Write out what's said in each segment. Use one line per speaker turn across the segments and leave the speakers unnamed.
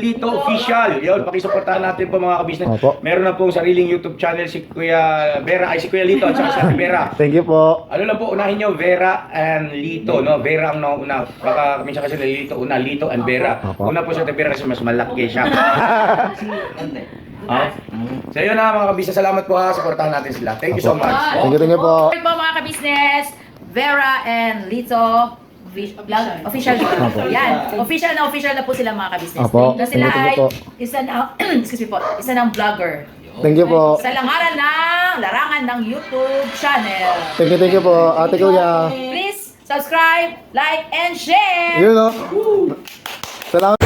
Lito Official. Yun, pakisuportahan natin po mga kabisnes.
Opo.
Meron na pong sariling YouTube channel si Kuya Vera, ay si Kuya Lito at saka si Ate Vera.
Thank you po.
Ano lang po, unahin nyo, Vera and Lito, no? Vera ang nauna. Baka minsan kasi Lito, una, Lito and Vera.
Opo.
Una po si Ate Vera kasi mas malaki siya. So yun na mga kabisnes, salamat po ha, supportahan natin sila. Thank you so much.
Thank you po.
Hello po mga kabisnes, Vera and Lito official dito. Yan. Official na po sila mga kabisnes.
Apo.
Na sila
Thank
ay
you po.
isa na excuse me po, isa ng vlogger.
Thank you po.
Sa langaran ng larangan ng YouTube channel.
Thank you po. Ate Kuya.
Please subscribe, like, and share.
Yun o. Salamat.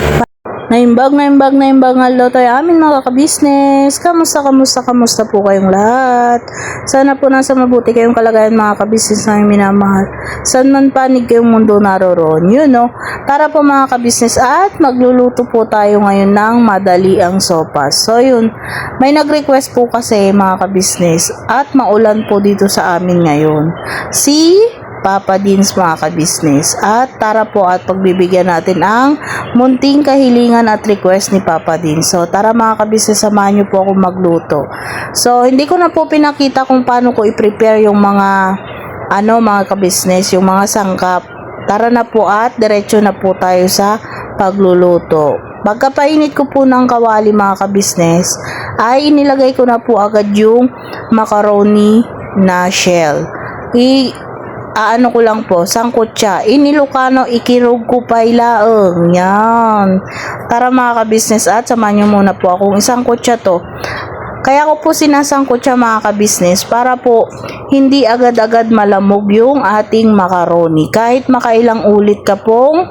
Naimbag nga tayo amin mga kabisnes. Kamusta po kayong lahat? Sana po nasa mabuti kayong kalagayan mga kabisnes na minamahal. Saan man panig kayong mundo naroroon. Yun no. Tara po mga kabisnes at magluluto po tayo ngayon ng madali ang sopas. So yun, may nag-request po kasi mga kabisnes at maulan po dito sa amin ngayon. Si Papa Dins mga kabisnes. At tara po at pagbibigyan natin ang munting kahilingan at request ni Papa Dins. So tara mga kabisnes, samahan niyo po ako magluto. So hindi ko na po pinakita kung paano ko i-prepare yung mga mga kabisnes, yung mga sangkap. Tara na po at diretso na po tayo sa pagluluto. Pagkapainit ko po ng kawali mga kabisnes, ay inilagay ko na po agad yung macaroni na shell. Ano ko lang po, sangkot siya. Inilokano, ikirog ko pa ilaang. Yan. Tara mga kabisnes at samahan nyo muna po akong isangkot siya to. Kaya ko po sinasangkot siya mga kabisnes para po hindi agad-agad malamog yung ating macaroni. Kahit makailang ulit ka pong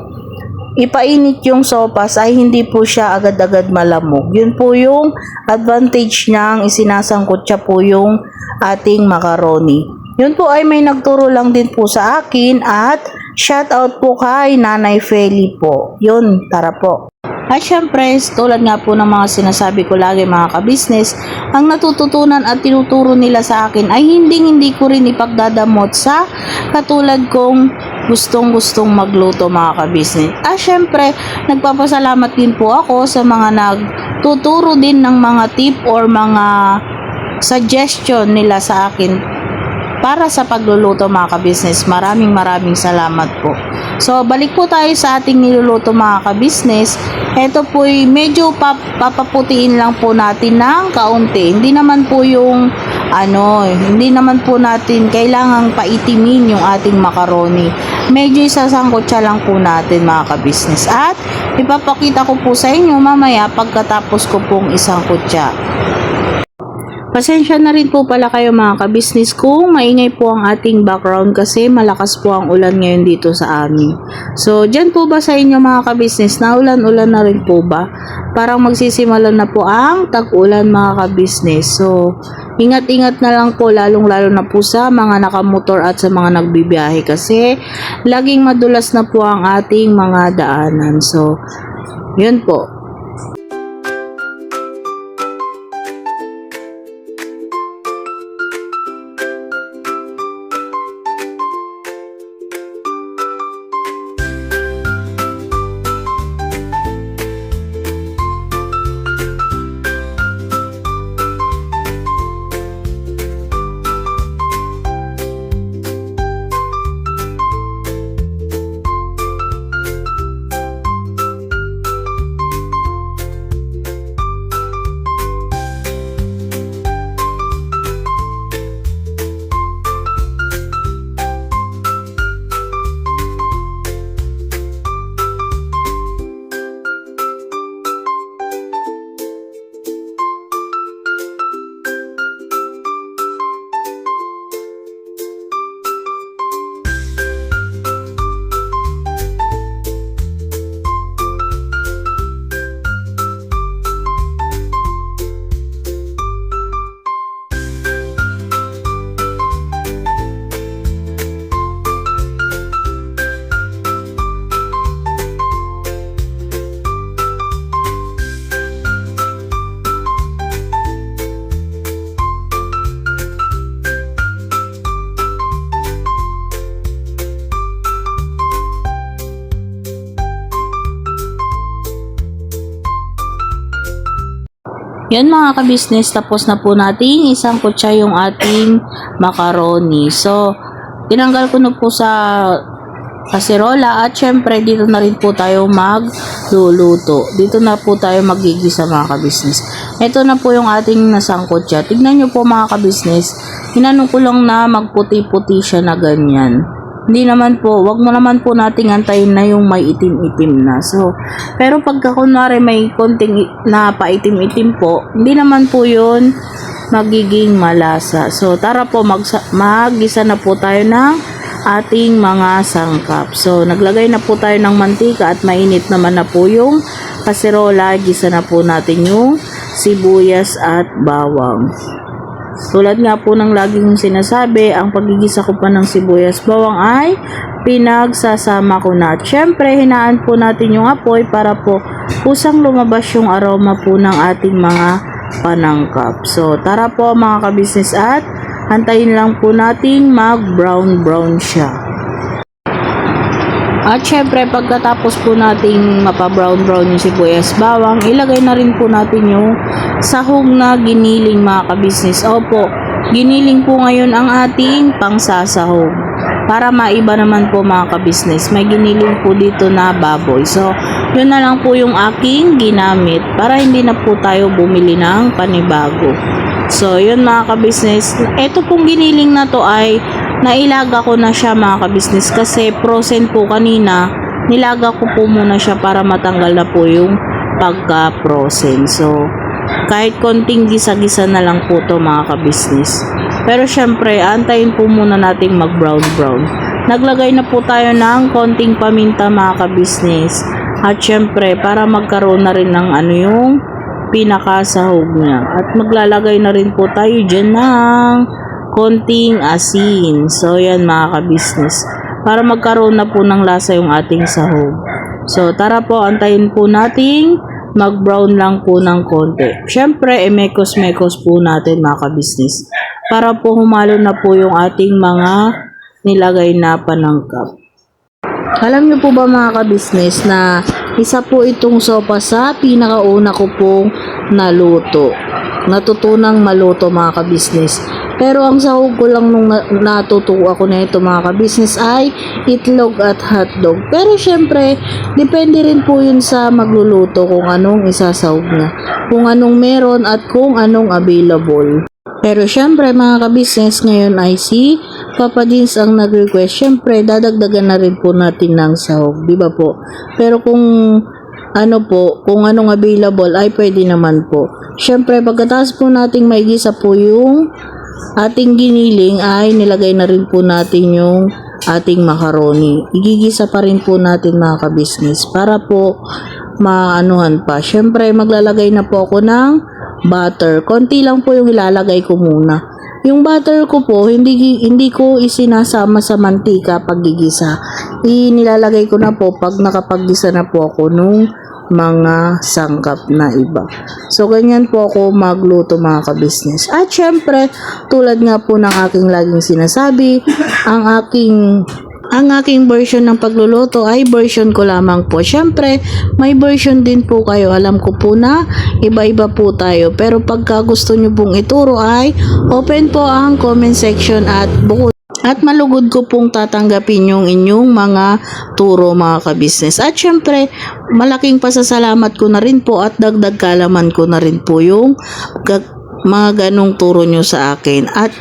ipainit yung sopas ay hindi po siya agad-agad malamog. Yun po yung advantage niyang isinasangkot siya po yung ating macaroni. Yun po ay may nagturo lang din po sa akin at shout out po kay Nanay Feli po. Yun, tara po. At syempre, tulad nga po ng mga sinasabi ko lagi mga kabisnes, ang natututunan at tinuturo nila sa akin ay hindi ko rin ipagdadamot sa katulad kong gustong magluto mga kabisnes. At syempre, nagpapasalamat din po ako sa mga nagtuturo din ng mga tip or mga suggestion nila sa akin para sa pagluluto mga kabisnes. Maraming salamat po. So balik po tayo sa ating niluluto mga kabisnes. Ito po medyo papaputiin lang po natin ng kaunti. Hindi naman po yung hindi naman po natin kailangang paitimin yung ating macaroni. Medyo isasangkot siya lang po natin mga kabisnes. At ipapakita ko po sa inyo mamaya pagkatapos ko pong isangkot siya. Pasensya na rin po pala kayo mga kabisnes kung maingay po ang ating background kasi malakas po ang ulan ngayon dito sa amin. So, dyan po ba sa inyo mga kabisnes na ulan-ulan na rin po ba? Parang magsisimula na po ang tag-ulan mga kabisnes. So, ingat-ingat na lang po lalong-lalo na po sa mga nakamotor at sa mga nagbibiyahe kasi laging madulas na po ang ating mga daanan. So, yun po. Yan mga ka-business, tapos na po natin isang kutsa yung ating macaroni. So, tinanggal ko na po sa kaserola at syempre dito na rin po tayo magluluto. Dito na po tayo magigisa mga ka-business. Ito na po yung ating nasangkutsa. Tignan nyo po mga ka-business, hinanong ko lang na magputi-puti siya na ganyan. Hindi naman po, wag mo naman po nating antayin na yung may itim-itim na. So, pero pagka kunwari may konting na paitim-itim po, hindi naman po yun magiging malasa. So, tara po mag-gisa na po tayo ng ating mga sangkap. So, naglagay na po tayo ng mantika at mainit naman na po yung kaserola. Gisa na po natin yung sibuyas at bawang. Tulad nga po ng lagi kong sinasabi, ang pagigisa ko pa ng sibuyas bawang ay pinagsasama ko na. At syempre, hinaan po natin yung apoy para po kusang lumabas yung aroma po ng ating mga panangkap. So, tara po mga ka-business at hantayin lang po natin mag-brown siya. At syempre, pagkatapos po nating mapa-brown yung sibuyas bawang, ilagay na rin po natin yung sahog na giniling mga ka-business. Opo, giniling po ngayon ang ating pangsasahog. Para maiba naman po mga ka-business, may giniling po dito na baboy. So, yun na lang po yung aking ginamit para hindi na po tayo bumili ng panibago. So, yun mga ka-business. Ito pong giniling na to ay nailaga ko na siya mga ka-business kasi frozen po kanina. Nilaga ko po muna siya para matanggal na po yung pagka-frozen. So, kahit konting gisa-gisa na lang po to mga ka-business. Pero syempre, antayin po muna nating mag-brown. Naglagay na po tayo ng konting paminta mga ka-business. At syempre, para magkaroon na rin ng yung pinakasahog niya. At maglalagay na rin po tayo dyan ng konting asin. So, yan mga ka-business. Para magkaroon na po ng lasa yung ating sahog. So, tara po, antayin po nating mag-brown lang po ng konti. Syempre, mekos-mekos po natin mga ka-business. Para po humalo na po yung ating mga nilagay na panangkap. Alam niyo po ba mga ka-business na isa po itong sopa sa pinakauna ko pong naluto. Natutunang maluto mga ka-business. Pero ang sahog ko lang nung natuto ako na ito mga ka-business ay itlog at hotdog. Pero syempre, depende rin po yun sa magluluto kung anong isasahog na. Kung anong meron at kung anong available. Pero syempre mga ka-business, ngayon ay si Papa Dins ang nag-request. Syempre, dadagdagan na rin po natin ng sahog. Diba po? Pero kung kung anong available ay pwede naman po. Syempre, pagkatapos po nating maigisa po yung ating giniling ay nilagay na rin po natin yung ating macaroni. Igigisa pa rin po natin mga ka-business para po maanuhan pa. Syempre, maglalagay na po ako ng butter. Konti lang po yung ilalagay ko muna. Yung butter ko po, hindi ko isinasama sa mantika pag gigisa. Nilalagay ko na po pag nakapaggisa na po ako nung mga sangkap na iba. So, ganyan po ako magluto mga ka-business. At syempre, tulad nga po ng aking laging sinasabi, ang aking version ng pagluluto ay version ko lamang po. Syempre, may version din po kayo. Alam ko po na iba-iba po tayo. Pero pagka gusto nyo pong ituro ay open po ang comment section at malugod ko pong tatanggapin yung inyong mga turo mga ka-business. At syempre, malaking pasasalamat ko na rin po at dagdag kalaman ko na rin po yung mga ganong turo nyo sa akin. At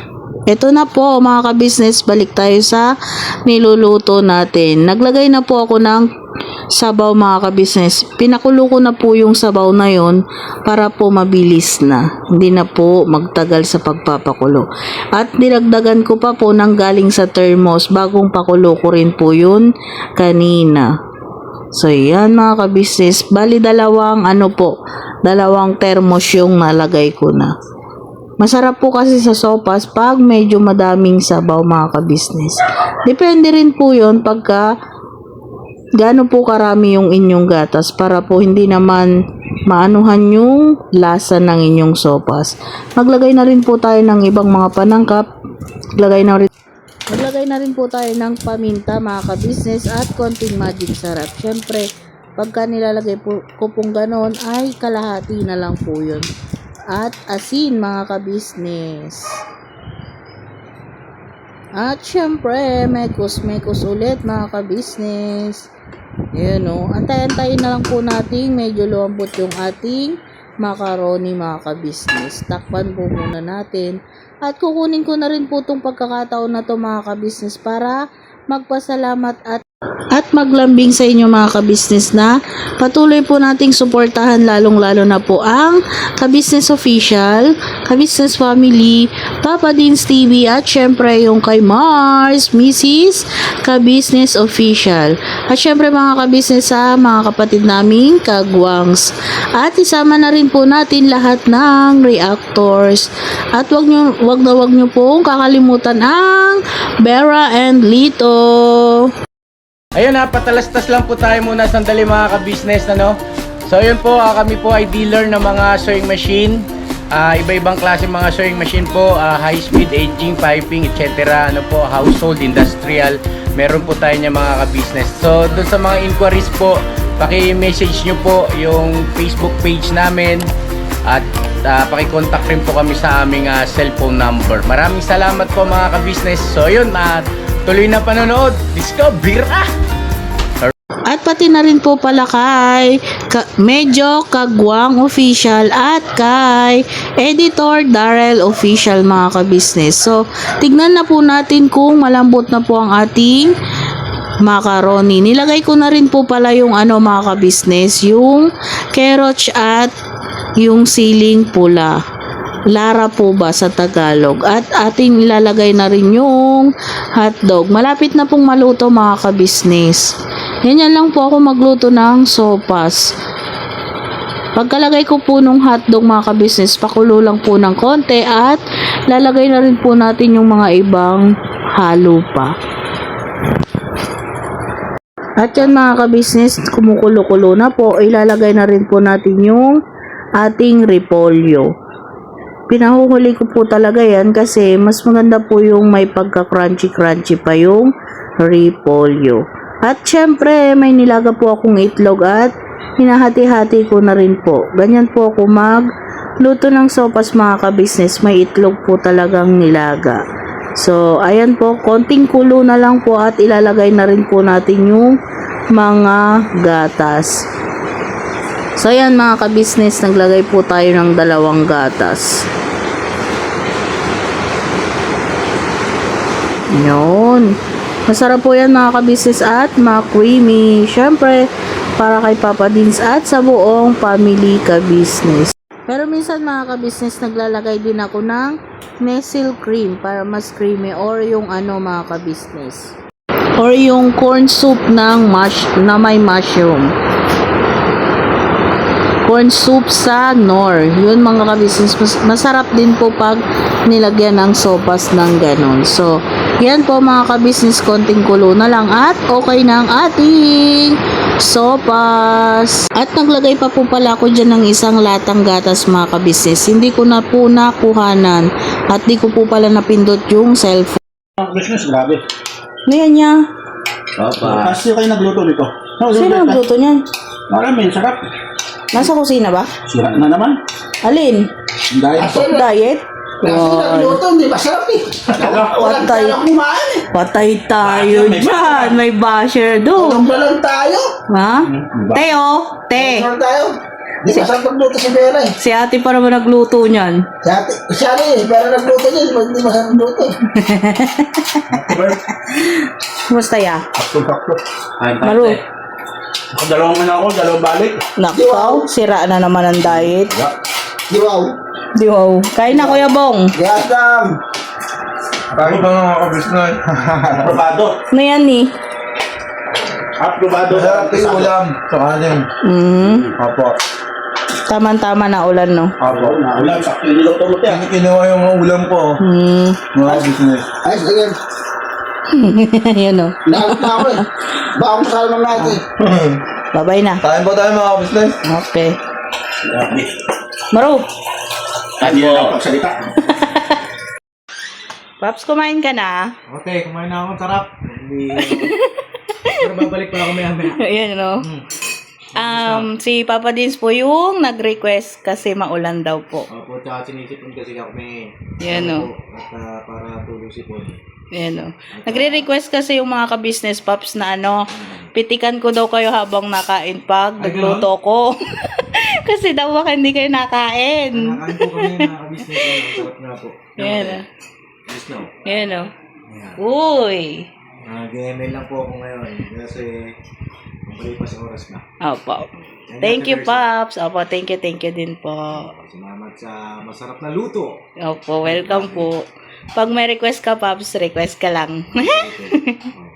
eto na po mga ka-business, balik tayo sa niluluto natin. Naglagay na po ako ng sabaw mga ka-business. Pinakulo ko na po yung sabaw na yon para po mabilis na. Hindi na po magtagal sa pagpapakulo. At dinagdagan ko pa po ng galing sa thermos. Bagong pakulo ko rin po yun kanina. So yan mga ka-business. Bali dalawang thermos yung nalagay ko na. Masarap po kasi sa sopas pag medyo madaming sabaw mga ka-business. Depende rin po yun pagka gaano po karami yung inyong gatas para po hindi naman maanuhan yung lasa ng inyong sopas. Maglagay na rin po tayo ng ibang mga panangkap. Maglagay na rin po tayo ng paminta mga ka-business at konting magic sarap. Syempre, pagka nilalagay po ko pong ganon ay kalahati na lang po yun. at asin mga kabisnes. At syempre, mekos ulit mga kabisnes. Ayan o, antay-antayin na lang po natin, medyo lumambot yung ating macaroni mga kabisnes. Takpan po muna natin. At kukunin ko na rin po itong pagkakataon na to mga kabisnes para magpasalamat at maglambing sa inyo mga kabisnes na patuloy po nating suportahan lalong-lalo na po ang Kabisnes Official, Kabisnes Family, Papa Dins TV at syempre yung kay Mars, Mrs. Kabisnes Official. At syempre mga kabisnes sa mga kapatid naming kagwangs. At isama na rin po natin lahat ng reactors. At wag nyo pong kakalimutan ang Vera and Lito.
Ayun na, patalastas lang po tayo muna sandali mga ka-business, ano? So ayun po, kami po ay dealer ng mga sewing machine. Iba-ibang klase mga sewing machine po, high speed, aging, piping, etc. Ano po, household, industrial. Meron po tayo niya mga ka-business. So doon sa mga inquiries po, paki-message nyo po yung Facebook page namin. At paki-contact rin po kami sa aming cellphone number. Maraming salamat po mga ka-business. So ayun, tuloy na panonood. Discover!
At pati na rin po pala kay Medyo Kagwang Official at kay Editor Darrell Official mga kabisnes. So, tignan na po natin kung malambot na po ang ating macaroni. Nilagay ko na rin po pala yung mga kabisnes, yung carrots at yung siling pula. Lara po ba sa Tagalog. At ating ilalagay na rin yung hotdog. Malapit na pong maluto mga kabisnes. Ganyan lang po ako magluto ng sopas. Pagkalagay ko po ng hotdog mga kabisnes, pakulo lang po ng konti at lalagay na rin po natin yung mga ibang halo pa. At yan mga kabisnes, kumukulo-kulo na po, ilalagay na rin po natin yung ating repolyo. Pinahuhuli ko po talaga yan kasi mas maganda po yung may pagka-crunchy-crunchy pa yung repolyo. At syempre, may nilaga po akong itlog at hinahati-hati ko na rin po. Ganyan po ako magluto ng sopas mga kabisnes. May itlog po talagang nilaga. So, ayan po, konting kulo na lang po at ilalagay na rin po natin yung mga gatas. So, ayan mga kabisnes, naglagay po tayo ng 2 gatas. Yun. Masarap po yan mga kabisnes at ma-creamy. Syempre, para kay Papa Dins at sa buong family kabisnes. Pero minsan mga kabisnes, naglalagay din ako ng Nestle cream para mas creamy or yung mga kabisnes. Or yung corn soup na may mushroom. Corn soup sa Knorr. Yun mga kabisnes, masarap din po pag nilagyan ng sopas ng ganon. So, yan po mga kabisnes, konting kulo na lang at okay na ang ating sopas. At naglagay pa po pala ako dyan ng isang latang gatas mga kabisnes. Hindi ko na po nakuhanan at di ko po pala napindot yung cellphone.
Business, grabe.
Ngayon niya.
Papa.
Kasi kayo nagluto nito.
Sino nagluto niyan?
Marami, sarap.
Nasa kusina ba?
Sira na naman.
Alin?
Dahil
Diet?
nagluto, hindi masarap eh. Walang
Patay.
tayo kumain eh.
Patay tayo dyan. May basher doon.
Tulog na lang tayo.
Ha? Teo? Te.
Tulog tayo. Di masarap magluto si Bella eh.
Si ate pa naman nagluto niyan.
Siya rin eh, pero nagluto niya, hindi masarap magluto.
Kumusta ya?
Sakto-sakto.
Maru.
Dalawang balik.
Nakaw, sira na naman ang diet.
Di wow.
Di wow. Kain na Kuya Bong.
Yes, Dam.
Bakit ba mga kabisnes?
Aprobado.
Ano yan ni?
Aprobado.
Masarap yung ulam sa kanin. Opo.
Tama-tama na ulan, no?
Opo.
Ulam, sakto yung niluto mo tiyan.
Kinuha yung mga ulam ko. Mga kabisnes.
Ayos, ganyan.
Yan, no?
Nakakot na ako eh. Baka kung saan naman natin.
Babay na.
Kain po tayo mga kabisnes.
Okay. Maru.
Hindi na lang pagsalita.
Paps, kumain ka na?
Okay, kumain na ako. Sarap. Pero babalik pa ako maya-maya.
Ayan, no? Si Papa Dins po yung nag-request kasi maulan daw po.
Opo, tsaka sinisipon kasi kami.
Yan o.
At para tulong sipon.
Yan o. Nagre-request kasi yung mga ka-business pops na pitikan ko daw kayo habang nakain pag nagluto ko. Kasi daw baka hindi kayo nakain.
Nakain po kami mga ka-business. Ang sarap nga po.
Yan o.
Yes, no?
Yan o.
Ayan.
Uy.
Nag-email lang po ako ngayon kasi malipas ang oras na.
Opo. Thank you, Pops. Opo, thank you din po.
Salamat sa masarap na luto.
Opo, welcome po. Pag may request ka, Pops, request ka lang.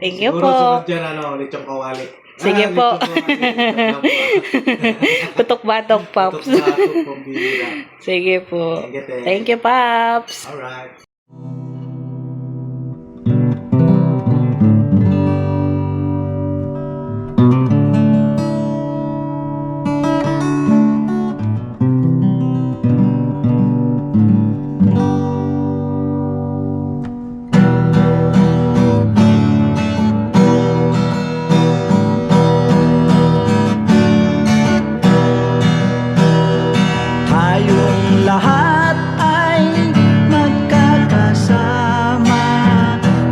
Thank you
Siguro
po.
sunod dyan, lechong kawali.
Sige po.
Lechong kawali.
Putok-batok, Pops.
Tutok-batok, pambihira.
Sige po.
Thank you, Te.
Thank you, Pops.
Alright.
Tayong lahat ay magkakasama.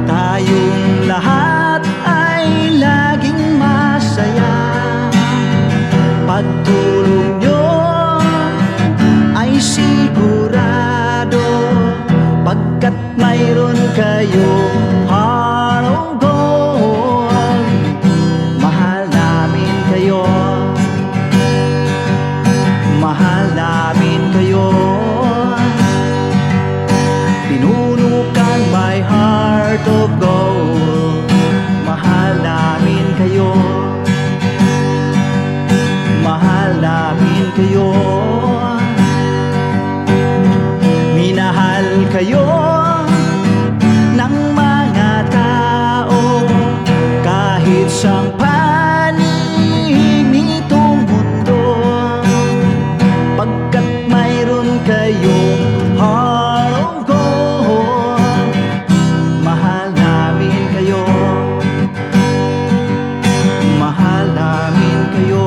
Tayong lahat ay laging masaya. Pagtulong nyo ay sigurado, pagkat mayroon kayong heart of gold. Mahal namin kayo. Mahal namin kayo. Pinuno kang my heart of gold. Mahal namin kayo. Mahal namin kayo. Minahal kayo ng mga tao kahit sang panig nitong mundo, pagkat mayroon kayong heart of gold. Mahal namin kayo. Mahal namin kayo.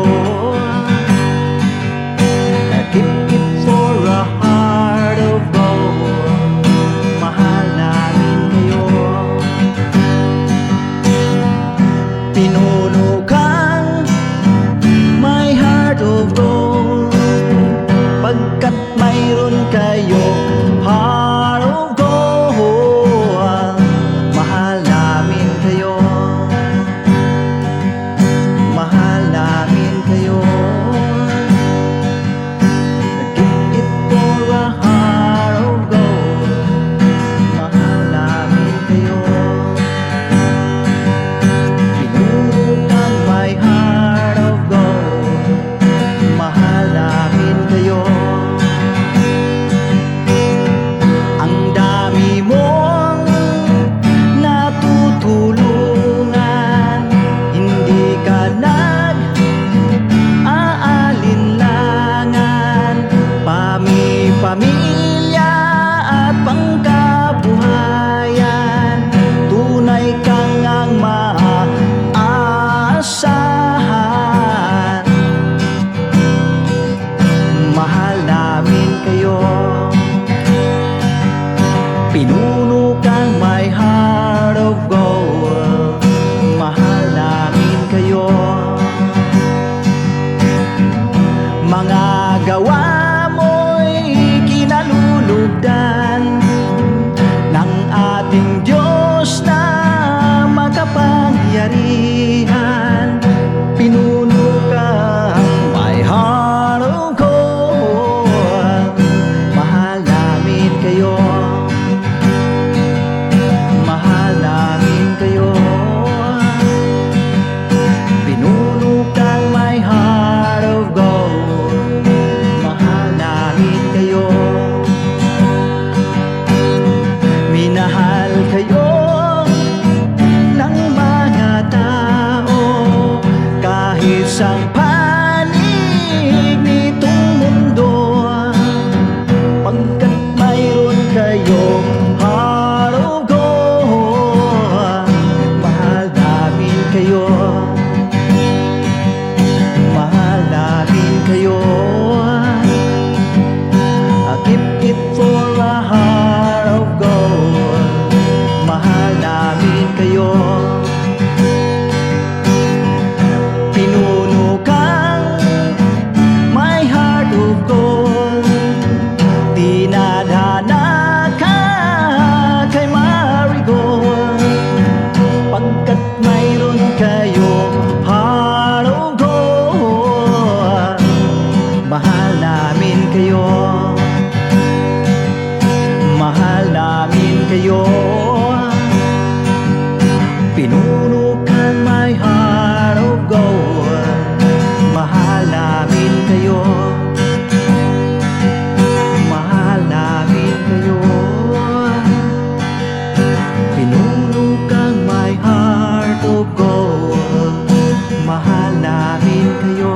Keep it for a heart of gold. Mahal namin kayo. Pinuno kang my heart of gold, pagkat mayroon kayong heart of gold. Mahal namin kayo. Mahal namin kayo. Give it for a heart of gold. Mahal namin kayo. Pinuno kang my heart of gold. Mahal namin kayo. Ang dami mong natutulungan, hindi ka nag-aalinlangan. Pamilya at pangkabuhayan, tunay kang ang maaasahan. Mahal namin kayo. Pinuno kang my heart of gold. Mahal namin kayo. Mga gawa mo'y kinalulugdan ng ating Diyos na makapangyarihan. Pinuno kang my heart of gold. Mahal namin kayo. Mahal namin kayo. Pinuno kang my heart of gold. Mahal namin kayo. Minahal kayo ng mga tao kahit sang panig nitong mundo, pagkat mayroon kayong heart of gold. Mahal namin kayo. Mahal namin kayo.